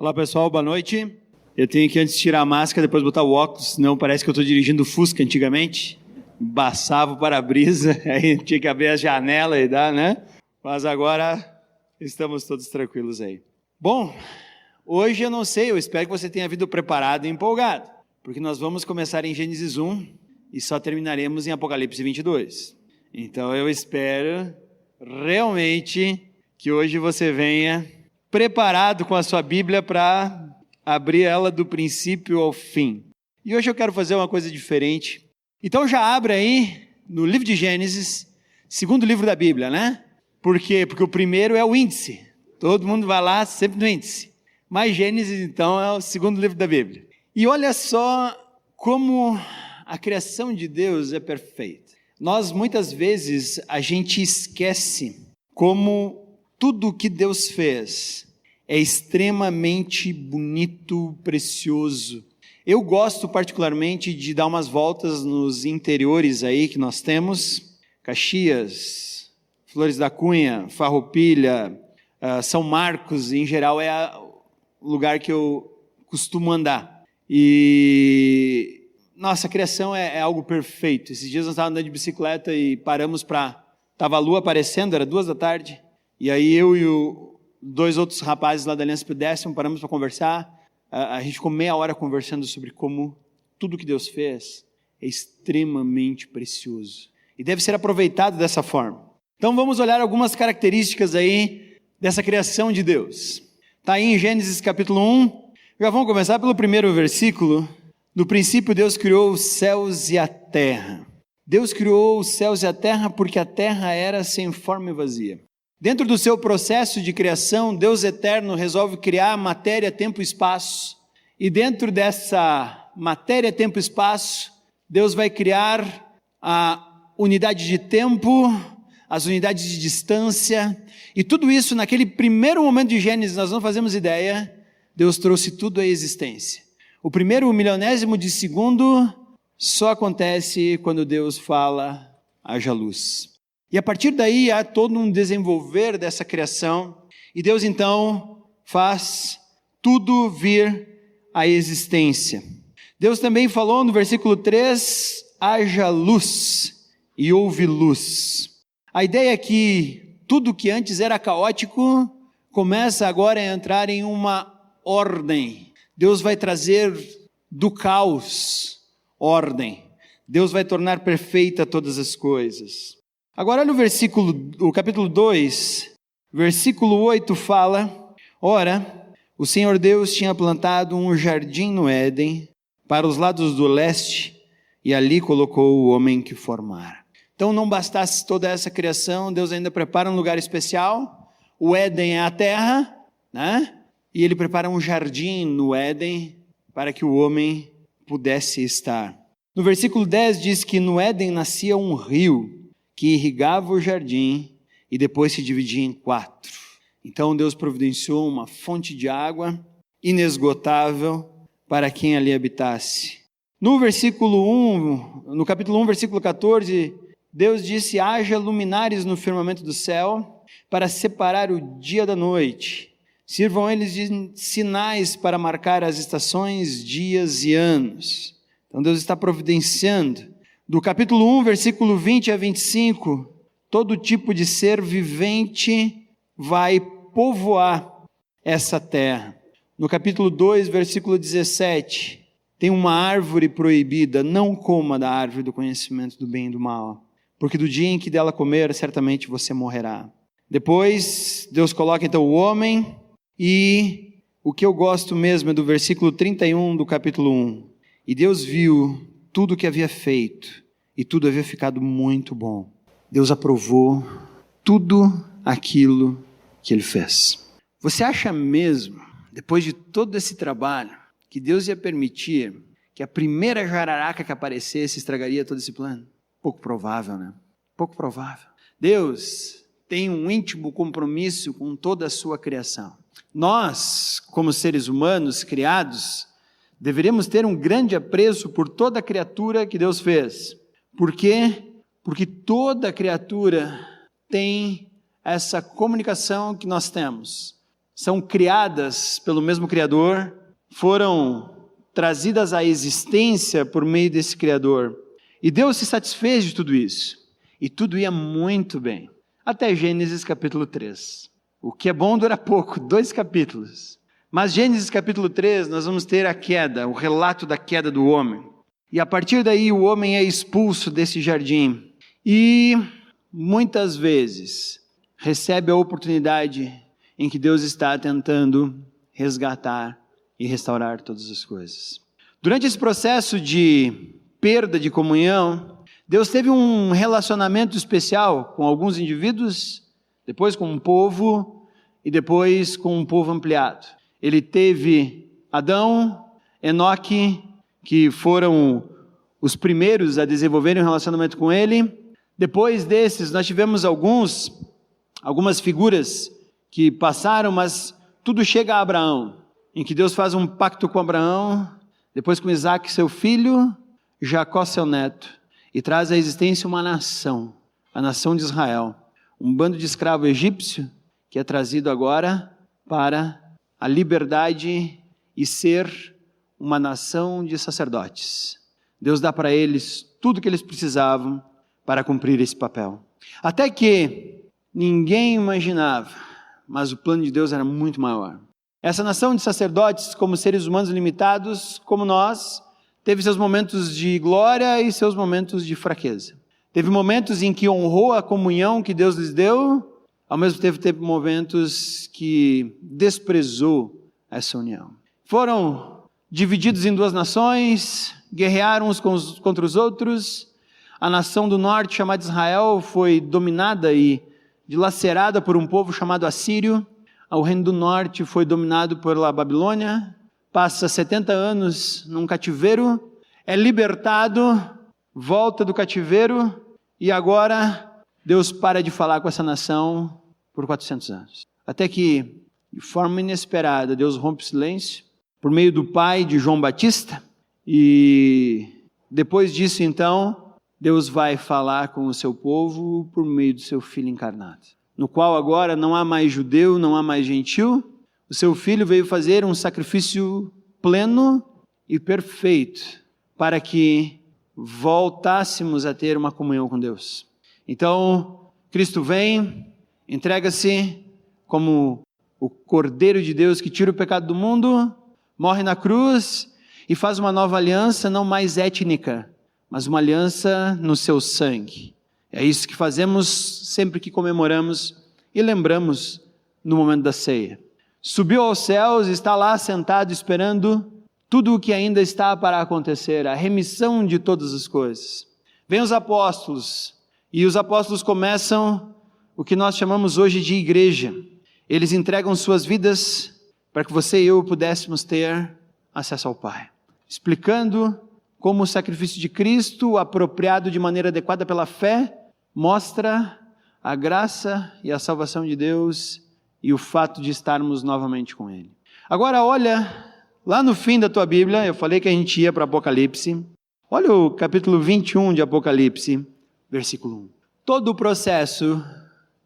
Olá pessoal, boa noite. Eu tenho que antes tirar a máscara, depois botar o óculos, senão parece que eu estou dirigindo o Fusca antigamente. Embaçava o para-brisa, aí tinha que abrir a janela e dar, né? Mas agora estamos todos tranquilos aí. Bom, hoje eu não sei, eu espero que você tenha vindo preparado e empolgado, porque nós vamos começar em Gênesis 1 e só terminaremos em Apocalipse 22. Então eu espero realmente que hoje você venha preparado com a sua Bíblia para abrir ela do princípio ao fim. E hoje eu quero fazer uma coisa diferente. Então já abre aí no livro de Gênesis, segundo livro da Bíblia, né? Por quê? Porque o primeiro é o índice. Todo mundo vai lá sempre no índice. Mas Gênesis, então, é o segundo livro da Bíblia. E olha só como a criação de Deus é perfeita. Nós, muitas vezes, a gente esquece como tudo o que Deus fez é extremamente bonito, precioso. Eu gosto particularmente de dar umas voltas nos interiores aí que nós temos, Caxias, Flores da Cunha, Farroupilha, São Marcos, em geral é o lugar que eu costumo andar. E nossa, a criação é algo perfeito. Esses dias nós estávamos andando de bicicleta e paramos estava a lua aparecendo, era 2 da tarde, e aí eu e dois outros rapazes lá da Aliança Pedestre paramos para conversar. A gente ficou meia hora conversando sobre como tudo que Deus fez é extremamente precioso e deve ser aproveitado dessa forma. Então vamos olhar algumas características aí dessa criação de Deus. Está aí em Gênesis capítulo 1, já vamos começar pelo primeiro versículo. No princípio Deus criou os céus e a terra. Deus criou os céus e a terra porque a terra era sem forma e vazia. Dentro do seu processo de criação, Deus eterno resolve criar matéria, tempo e espaço. E dentro dessa matéria, tempo e espaço, Deus vai criar a unidade de tempo, as unidades de distância. E tudo isso, naquele primeiro momento de Gênesis, nós não fazemos ideia, Deus trouxe tudo à existência. O primeiro milionésimo de segundo só acontece quando Deus fala, haja luz. E a partir daí há todo um desenvolver dessa criação, e Deus então faz tudo vir à existência. Deus também falou no versículo 3, haja luz, e houve luz. A ideia é que tudo que antes era caótico, começa agora a entrar em uma ordem. Deus vai trazer do caos ordem. Deus vai tornar perfeita todas as coisas. Agora olha o capítulo 2, versículo 8 fala: ora, o Senhor Deus tinha plantado um jardim no Éden, para os lados do leste, e ali colocou o homem que formara. Então não bastasse toda essa criação, Deus ainda prepara um lugar especial. O Éden é a terra, né? E ele prepara um jardim no Éden, para que o homem pudesse estar. No versículo 10 diz que no Éden nascia um rio, que irrigava o jardim e depois se dividia em 4. Então Deus providenciou uma fonte de água inesgotável para quem ali habitasse. No capítulo 1, versículo 14, Deus disse: haja luminares no firmamento do céu para separar o dia da noite. Sirvam eles de sinais para marcar as estações, dias e anos. Então Deus está providenciando. Do capítulo 1, versículo 20 a 25, todo tipo de ser vivente vai povoar essa terra. No capítulo 2, versículo 17, tem uma árvore proibida: não coma da árvore do conhecimento do bem e do mal, porque do dia em que dela comer, certamente você morrerá. Depois, Deus coloca então o homem, e o que eu gosto mesmo é do versículo 31 do capítulo 1. E Deus viu tudo o que havia feito, e tudo havia ficado muito bom. Deus aprovou tudo aquilo que Ele fez. Você acha mesmo, depois de todo esse trabalho, que Deus ia permitir que a primeira jararaca que aparecesse estragaria todo esse plano? Pouco provável, né? Pouco provável. Deus tem um íntimo compromisso com toda a sua criação. Nós, como seres humanos criados, deveríamos ter um grande apreço por toda a criatura que Deus fez. Por quê? Porque toda criatura tem essa comunicação que nós temos. são criadas pelo mesmo Criador, foram trazidas à existência por meio desse Criador. E Deus se satisfez de tudo isso. E tudo ia muito bem. Até Gênesis capítulo 3. O que é bom dura pouco, 2 capítulos. Mas Gênesis capítulo 3, nós vamos ter a queda, o relato da queda do homem. E a partir daí o homem é expulso desse jardim. E muitas vezes recebe a oportunidade em que Deus está tentando resgatar e restaurar todas as coisas. Durante esse processo de perda de comunhão, Deus teve um relacionamento especial com alguns indivíduos, depois com um povo e depois com um povo ampliado. Ele teve Adão, Enoque, que foram os primeiros a desenvolverem um relacionamento com ele. Depois desses, nós tivemos algumas figuras que passaram, mas tudo chega a Abraão, em que Deus faz um pacto com Abraão, depois com Isaac, seu filho, Jacó, seu neto, e traz à existência uma nação, a nação de Israel, um bando de escravo egípcio que é trazido agora para a liberdade e ser uma nação de sacerdotes. Deus dá para eles tudo o que eles precisavam para cumprir esse papel. Até que ninguém imaginava, mas o plano de Deus era muito maior. Essa nação de sacerdotes, como seres humanos limitados, como nós, teve seus momentos de glória e seus momentos de fraqueza. Teve momentos em que honrou a comunhão que Deus lhes deu, ao mesmo tempo teve momentos que desprezou essa união. Foram divididos em 2 nações, guerrearam uns contra os outros. A nação do norte, chamada Israel, foi dominada e dilacerada por um povo chamado Assírio. O reino do norte foi dominado pela Babilônia, passa 70 anos num cativeiro, é libertado, volta do cativeiro e agora Deus para de falar com essa nação por 400 anos. Até que, de forma inesperada, Deus rompe o silêncio por meio do pai de João Batista e depois disso então, Deus vai falar com o seu povo por meio do seu Filho encarnado, no qual agora não há mais judeu, não há mais gentil. O seu Filho veio fazer um sacrifício pleno e perfeito para que voltássemos a ter uma comunhão com Deus. Então, Cristo vem, entrega-se como o Cordeiro de Deus que tira o pecado do mundo, morre na cruz e faz uma nova aliança, não mais étnica, mas uma aliança no seu sangue. É isso que fazemos sempre que comemoramos e lembramos no momento da ceia. Subiu aos céus e está lá sentado esperando tudo o que ainda está para acontecer, a remissão de todas as coisas. Vêm os apóstolos e os apóstolos começam o que nós chamamos hoje de igreja. Eles entregam suas vidas para que você e eu pudéssemos ter acesso ao Pai, explicando como o sacrifício de Cristo, apropriado de maneira adequada pela fé, mostra a graça e a salvação de Deus e o fato de estarmos novamente com Ele. Agora olha, lá no fim da tua Bíblia, eu falei que a gente ia para Apocalipse, olha o capítulo 21 de Apocalipse, versículo 1. Todo o processo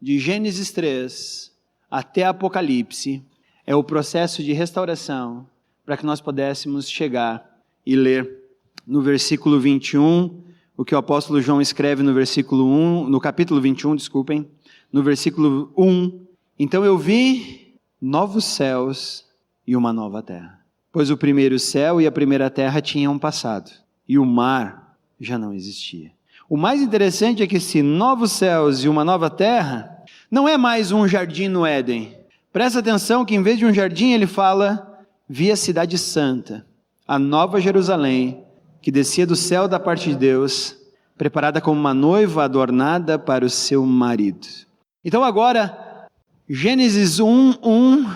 de Gênesis 3 até Apocalipse é o processo de restauração para que nós pudéssemos chegar e ler no versículo 21, o que o apóstolo João escreve no versículo 1, no capítulo 21, desculpem, no versículo 1, então eu vi novos céus e uma nova terra, pois o primeiro céu e a primeira terra tinham passado, e o mar já não existia. O mais interessante é que esses novos céus e uma nova terra não é mais um jardim no Éden. Presta atenção que em vez de um jardim ele fala, vi a cidade santa, a nova Jerusalém, que descia do céu da parte de Deus, preparada como uma noiva adornada para o seu marido. Então agora, Gênesis 1:1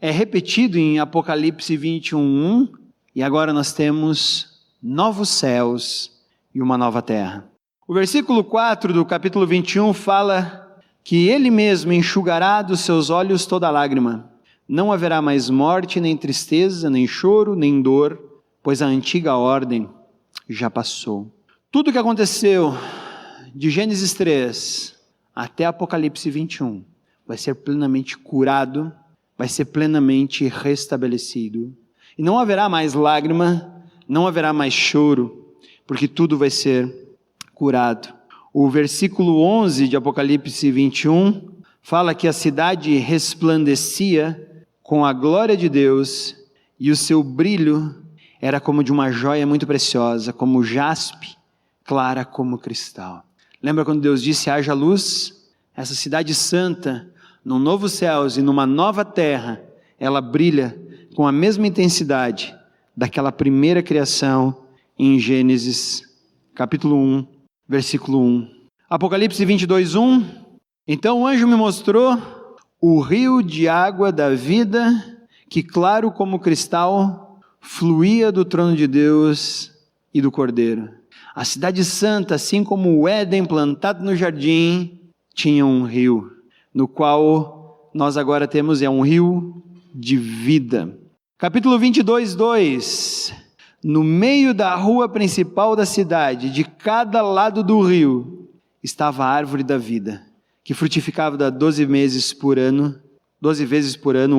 é repetido em Apocalipse 21:1, e agora nós temos novos céus e uma nova terra. O versículo 4 do capítulo 21 fala que Ele mesmo enxugará dos seus olhos toda lágrima. Não haverá mais morte, nem tristeza, nem choro, nem dor, pois a antiga ordem já passou. Tudo o que aconteceu de Gênesis 3 até Apocalipse 21 vai ser plenamente curado vai ser plenamente restabelecido. E não haverá mais lágrima, não haverá mais choro, porque tudo vai ser curado. O versículo 11 de Apocalipse 21 fala que a cidade resplandecia com a glória de Deus e o seu brilho era como de uma joia muito preciosa, como jaspe, clara como cristal. Lembra quando Deus disse, haja luz? Essa cidade santa, num novo céus e numa nova terra, ela brilha com a mesma intensidade daquela primeira criação em Gênesis, capítulo 1, versículo 1. Apocalipse 22, 1. Então o anjo me mostrou o rio de água da vida, que claro como cristal, fluía do trono de Deus e do Cordeiro. A cidade santa, assim como o Éden plantado no jardim, tinha um rio, no qual nós agora temos um rio de vida. Capítulo 22, 2. No meio da rua principal da cidade, de cada lado do rio, estava a árvore da vida, que frutificava 12 vezes por ano,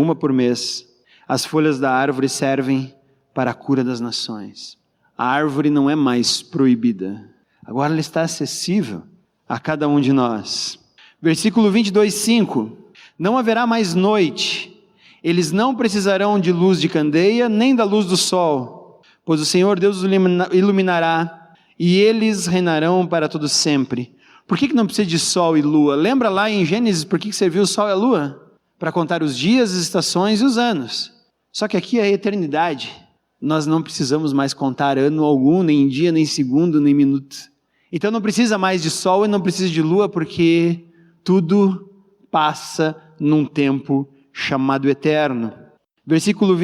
uma por mês. As folhas da árvore servem para a cura das nações. A árvore não é mais proibida. Agora ela está acessível a cada um de nós. Versículo 22, 5. Não haverá mais noite. Eles não precisarão de luz de candeia, nem da luz do sol, pois o Senhor Deus os iluminará, e eles reinarão para todo sempre. Por que não precisa de sol e lua? Lembra lá em Gênesis por que serviu o sol e a lua? Para contar os dias, as estações e os anos. Só que aqui é a eternidade. Nós não precisamos mais contar ano algum, nem dia, nem segundo, nem minuto. Então não precisa mais de sol e não precisa de lua, porque tudo passa num tempo chamado eterno. Versículo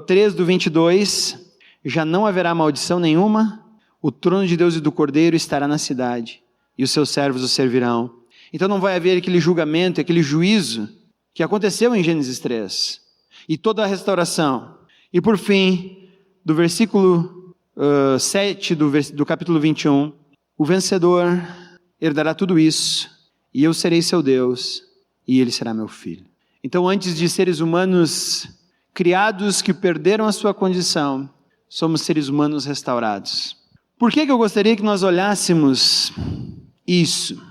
3 do 22, já não haverá maldição nenhuma, o trono de Deus e do Cordeiro estará na cidade, e os seus servos o servirão. Então não vai haver aquele julgamento, aquele juízo que aconteceu em Gênesis 3, e toda a restauração. E por fim, do versículo 7 do capítulo 21, o vencedor herdará tudo isso, e eu serei seu Deus, e ele será meu filho. Então, antes de seres humanos criados que perderam a sua condição, somos seres humanos restaurados. Por que eu gostaria que nós olhássemos isso?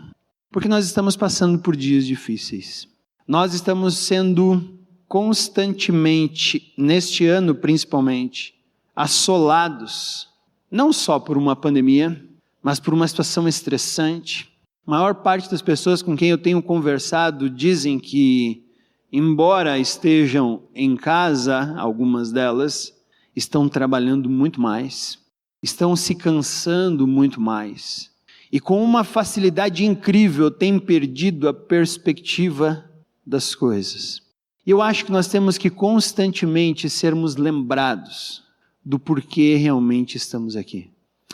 Porque nós estamos passando por dias difíceis. Nós estamos sendo constantemente, neste ano principalmente, assolados, não só por uma pandemia, mas por uma situação estressante. A maior parte das pessoas com quem eu tenho conversado dizem que, embora estejam em casa, algumas delas, estão trabalhando muito mais, estão se cansando muito mais, e com uma facilidade incrível têm perdido a perspectiva das coisas. E eu acho que nós temos que constantemente sermos lembrados do porquê realmente estamos aqui.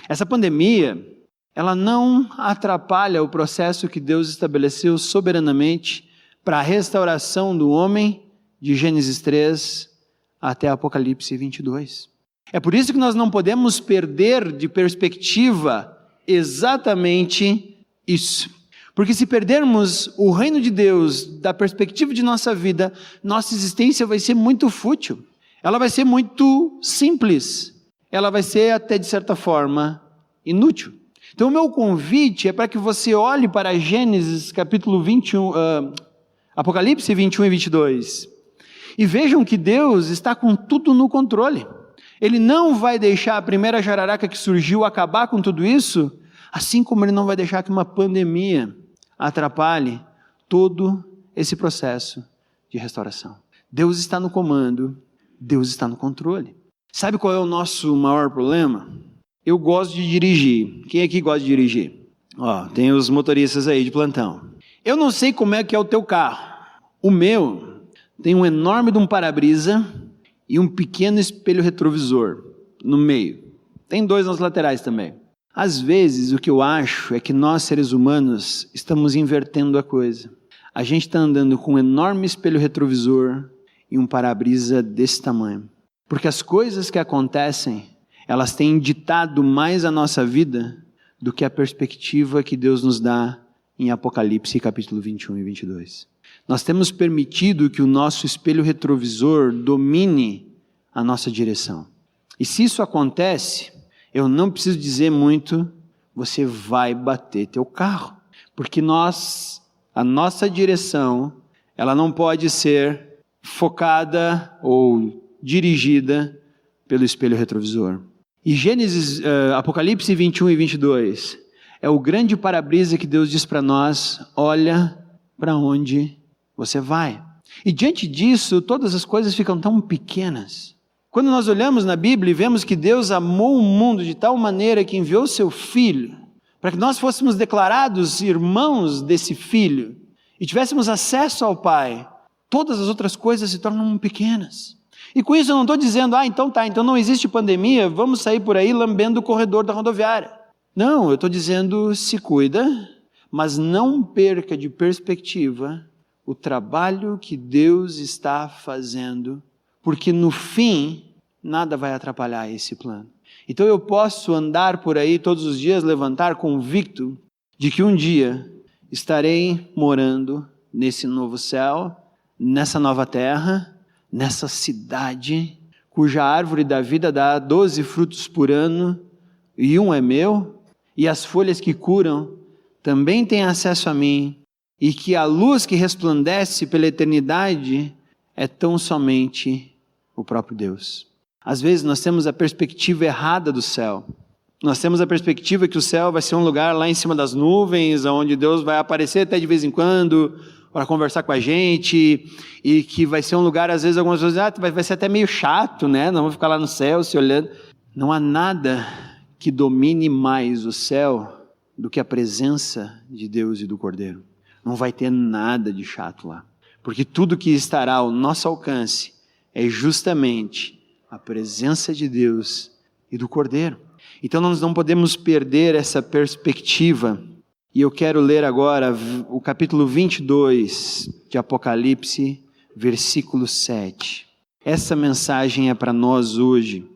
Essa pandemia, ela não atrapalha o processo que Deus estabeleceu soberanamente para a restauração do homem, de Gênesis 3 até Apocalipse 22. É por isso que nós não podemos perder de perspectiva exatamente isso. Porque se perdermos o reino de Deus da perspectiva de nossa vida, nossa existência vai ser muito fútil. Ela vai ser muito simples. Ela vai ser até de certa forma inútil. Então o meu convite é para que você olhe para Gênesis capítulo 21, Apocalipse 21 e 22, e vejam que Deus está com tudo no controle. Ele não vai deixar a primeira jararaca que surgiu acabar com tudo isso, assim como Ele não vai deixar que uma pandemia atrapalhe todo esse processo de restauração. Deus está no comando, Deus está no controle. Sabe qual é o nosso maior problema? Eu gosto de dirigir. Quem aqui gosta de dirigir? Tem os motoristas aí de plantão. Eu não sei como é que é o teu carro. O meu tem um enorme de um para-brisa e um pequeno espelho retrovisor no meio. Tem 2 nas laterais também. Às vezes, o que eu acho é que nós, seres humanos, estamos invertendo a coisa. A gente está andando com um enorme espelho retrovisor e um para-brisa desse tamanho. Porque as coisas que acontecem, elas têm ditado mais a nossa vida do que a perspectiva que Deus nos dá em Apocalipse capítulo 21 e 22. Nós temos permitido que o nosso espelho retrovisor domine a nossa direção. E se isso acontece, eu não preciso dizer muito, você vai bater teu carro. Porque a nossa direção, ela não pode ser focada ou dirigida pelo espelho retrovisor. E Apocalipse 21 e 22 é o grande para-brisa que Deus diz para nós: olha para onde você vai. E diante disso, todas as coisas ficam tão pequenas. Quando nós olhamos na Bíblia e vemos que Deus amou o mundo de tal maneira que enviou seu Filho, para que nós fôssemos declarados irmãos desse Filho e tivéssemos acesso ao Pai, todas as outras coisas se tornam pequenas. E com isso eu não estou dizendo, então não existe pandemia, vamos sair por aí lambendo o corredor da rodoviária. Não, eu estou dizendo, se cuida, mas não perca de perspectiva o trabalho que Deus está fazendo, porque no fim, nada vai atrapalhar esse plano. Então eu posso andar por aí todos os dias, levantar convicto de que um dia estarei morando nesse novo céu, nessa nova terra, nessa cidade, cuja árvore da vida dá 12 frutos por ano, e um é meu, e as folhas que curam também têm acesso a mim, e que a luz que resplandece pela eternidade é tão somente o próprio Deus. Às vezes nós temos a perspectiva errada do céu. Nós temos a perspectiva que o céu vai ser um lugar lá em cima das nuvens, onde Deus vai aparecer até de vez em quando para conversar com a gente, e que vai ser um lugar, às vezes algumas pessoas dizem, vai ser até meio chato, né? Não vamos ficar lá no céu se olhando. Não há nada que domine mais o céu do que a presença de Deus e do Cordeiro. Não vai ter nada de chato lá, porque tudo que estará ao nosso alcance é justamente a presença de Deus e do Cordeiro. Então nós não podemos perder essa perspectiva. E eu quero ler agora o capítulo 22 de Apocalipse, versículo 7. Essa mensagem é para nós hoje,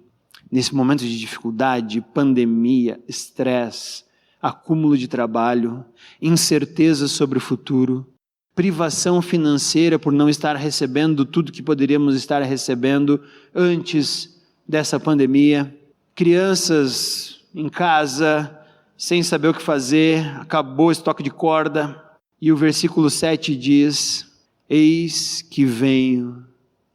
nesse momento de dificuldade, pandemia, estresse, acúmulo de trabalho, incerteza sobre o futuro, privação financeira por não estar recebendo tudo que poderíamos estar recebendo antes dessa pandemia, crianças em casa, sem saber o que fazer, acabou o estoque de corda, e o versículo 7 diz, eis que venho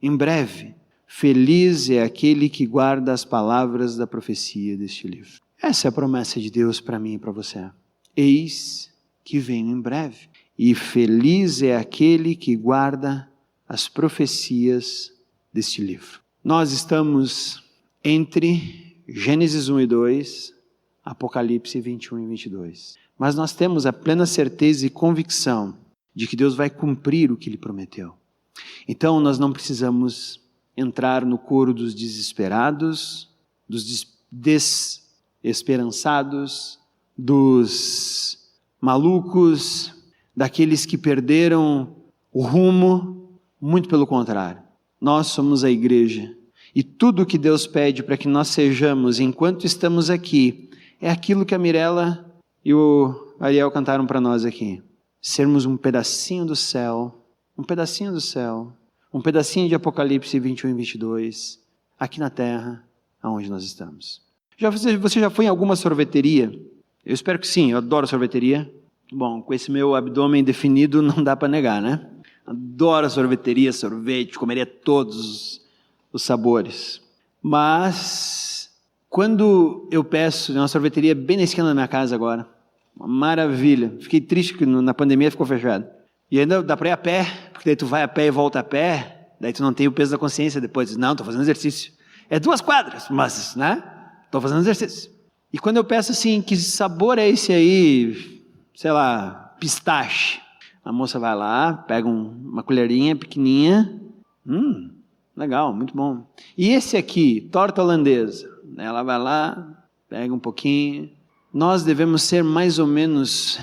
em breve, feliz é aquele que guarda as palavras da profecia deste livro. Essa é a promessa de Deus para mim e para você. Eis que venho em breve, e feliz é aquele que guarda as profecias deste livro. Nós estamos entre Gênesis 1 e 2, Apocalipse 21 e 22. Mas nós temos a plena certeza e convicção de que Deus vai cumprir o que Ele prometeu. Então nós não precisamos entrar no coro dos desesperados, dos desesperançados, dos malucos, daqueles que perderam o rumo. Muito pelo contrário. Nós somos a igreja. E tudo o que Deus pede para que nós sejamos enquanto estamos aqui, é aquilo que a Mirella e o Ariel cantaram para nós aqui. Sermos um pedacinho do céu, um pedacinho de Apocalipse 21 e 22, aqui na terra, aonde nós estamos. Você já foi em alguma sorveteria? Eu espero que sim, eu adoro sorveteria. Bom, com esse meu abdômen definido não dá para negar, né? Adoro sorveteria, sorvete, comeria todos os sabores. Mas quando eu peço, uma sorveteria bem na esquina da minha casa agora, uma maravilha. Fiquei triste que na pandemia ficou fechado. E ainda dá para ir a pé, porque daí tu vai a pé e volta a pé, daí tu não tem o peso da consciência depois. Não, estou fazendo exercício. É 2 quadras, mas, né? Estou fazendo exercício. E quando eu peço assim, que sabor é esse aí, sei lá, pistache? A moça vai lá, pega uma colherinha pequenininha. Legal, muito bom. E esse aqui, torta holandesa? Ela vai lá, pega um pouquinho. Nós devemos ser mais ou menos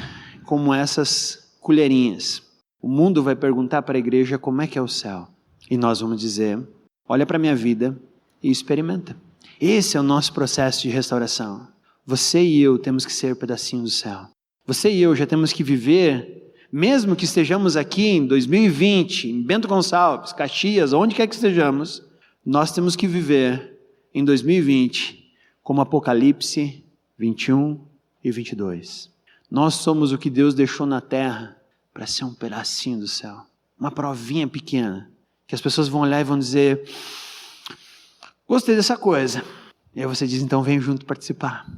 como essas colherinhas. O mundo vai perguntar para a igreja como é que é o céu. E nós vamos dizer, olha para a minha vida e experimenta. Esse é o nosso processo de restauração. Você e eu temos que ser um pedacinho do céu. Você e eu já temos que viver Mesmo que estejamos aqui em 2020, em Bento Gonçalves, Caxias, onde quer que estejamos, nós temos que viver em 2020 como Apocalipse 21 e 22. Nós somos o que Deus deixou na terra para ser um pedacinho do céu. Uma provinha pequena, que as pessoas vão olhar e vão dizer, gostei dessa coisa. E aí você diz, então vem junto participar,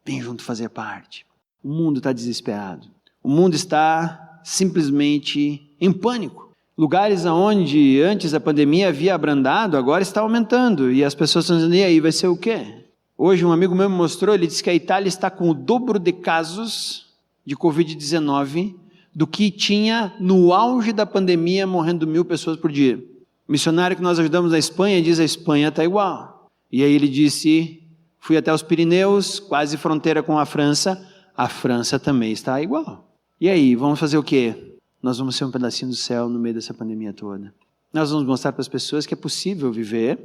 vem junto fazer parte. O mundo está desesperado, o mundo está simplesmente em pânico. Lugares onde antes a pandemia havia abrandado, agora está aumentando, e as pessoas estão dizendo, e aí vai ser o quê? Hoje um amigo meu me mostrou, ele disse que a Itália está com o dobro de casos de Covid-19 do que tinha no auge da pandemia, morrendo 1.000 pessoas por dia. O missionário que nós ajudamos na Espanha diz, a Espanha está igual. E aí ele disse, fui até os Pirineus, quase fronteira com a França também está igual. E aí, vamos fazer o quê? Nós vamos ser um pedacinho do céu no meio dessa pandemia toda. Nós vamos mostrar para as pessoas que é possível viver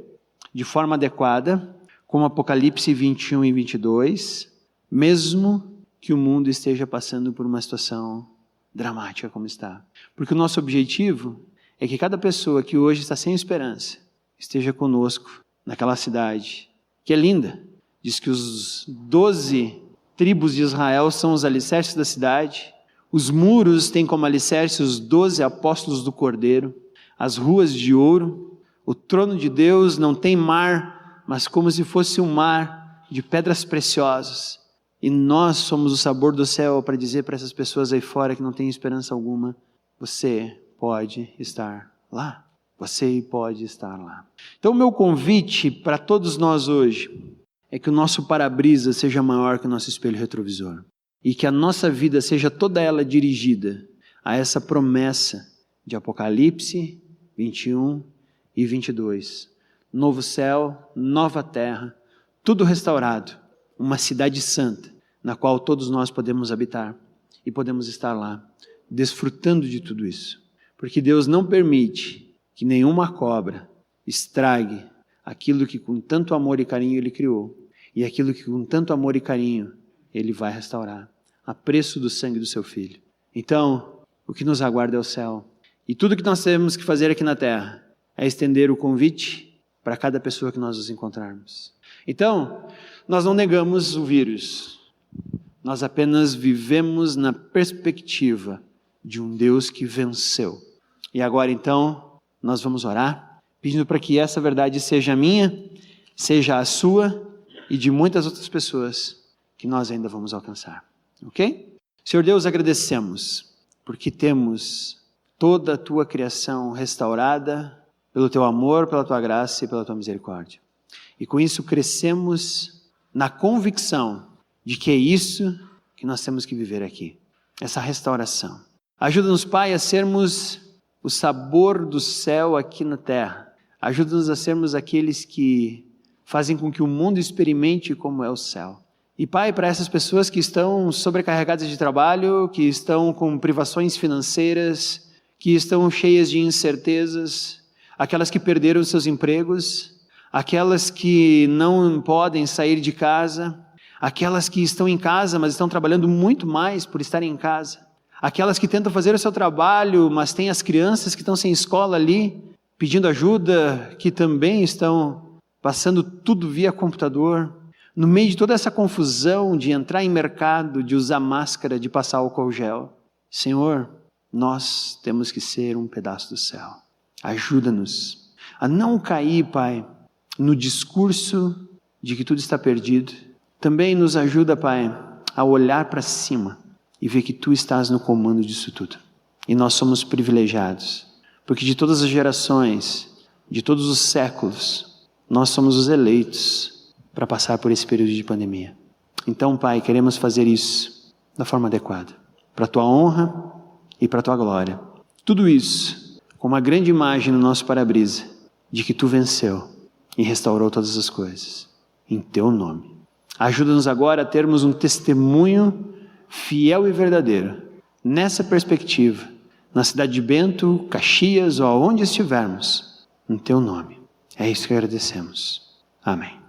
de forma adequada, como Apocalipse 21 e 22, mesmo que o mundo esteja passando por uma situação dramática como está. Porque o nosso objetivo é que cada pessoa que hoje está sem esperança esteja conosco naquela cidade, que é linda. Diz que os 12 tribos de Israel são os alicerces da cidade, os muros têm como alicerce os 12 apóstolos do Cordeiro, as ruas de ouro, o trono de Deus não tem mar, mas como se fosse um mar de pedras preciosas. E nós somos o sabor do céu para dizer para essas pessoas aí fora que não têm esperança alguma, você pode estar lá. Você pode estar lá. Então o meu convite para todos nós hoje é que o nosso para-brisa seja maior que o nosso espelho retrovisor. E que a nossa vida seja toda ela dirigida a essa promessa de Apocalipse 21 e 22. Novo céu, nova terra, tudo restaurado. Uma cidade santa, na qual todos nós podemos habitar e podemos estar lá, desfrutando de tudo isso. Porque Deus não permite que nenhuma cobra estrague aquilo que com tanto amor e carinho Ele criou, e aquilo que com tanto amor e carinho Ele vai restaurar, a preço do sangue do seu Filho. Então, o que nos aguarda é o céu. E tudo que nós temos que fazer aqui na terra é estender o convite para cada pessoa que nós nos encontrarmos. Então, nós não negamos o vírus, nós apenas vivemos na perspectiva de um Deus que venceu. E agora então, nós vamos orar, pedindo para que essa verdade seja minha, seja a sua e de muitas outras pessoas que nós ainda vamos alcançar. Ok? Senhor Deus, agradecemos, porque temos toda a Tua criação restaurada pelo Teu amor, pela Tua graça e pela Tua misericórdia. E com isso crescemos na convicção de que é isso que nós temos que viver aqui, essa restauração. Ajuda-nos, Pai, a sermos o sabor do céu aqui na terra. Ajuda-nos a sermos aqueles que fazem com que o mundo experimente como é o céu. E, Pai, para essas pessoas que estão sobrecarregadas de trabalho, que estão com privações financeiras, que estão cheias de incertezas, aquelas que perderam seus empregos, aquelas que não podem sair de casa, aquelas que estão em casa, mas estão trabalhando muito mais por estarem em casa, aquelas que tentam fazer o seu trabalho, mas têm as crianças que estão sem escola ali, pedindo ajuda, que também estão passando tudo via computador, no meio de toda essa confusão de entrar em mercado, de usar máscara, de passar álcool gel. Senhor, nós temos que ser um pedaço do céu. Ajuda-nos a não cair, Pai, no discurso de que tudo está perdido. Também nos ajuda, Pai, a olhar para cima e ver que Tu estás no comando disso tudo. E nós somos privilegiados, porque de todas as gerações, de todos os séculos, nós somos os eleitos para passar por esse período de pandemia. Então, Pai, queremos fazer isso da forma adequada, para a Tua honra e para a Tua glória. Tudo isso com uma grande imagem no nosso para-brisa, de que Tu venceu e restaurou todas as coisas, em Teu nome. Ajuda-nos agora a termos um testemunho fiel e verdadeiro, nessa perspectiva, na cidade de Bento, Caxias ou aonde estivermos, em Teu nome. É isso que agradecemos. Amém.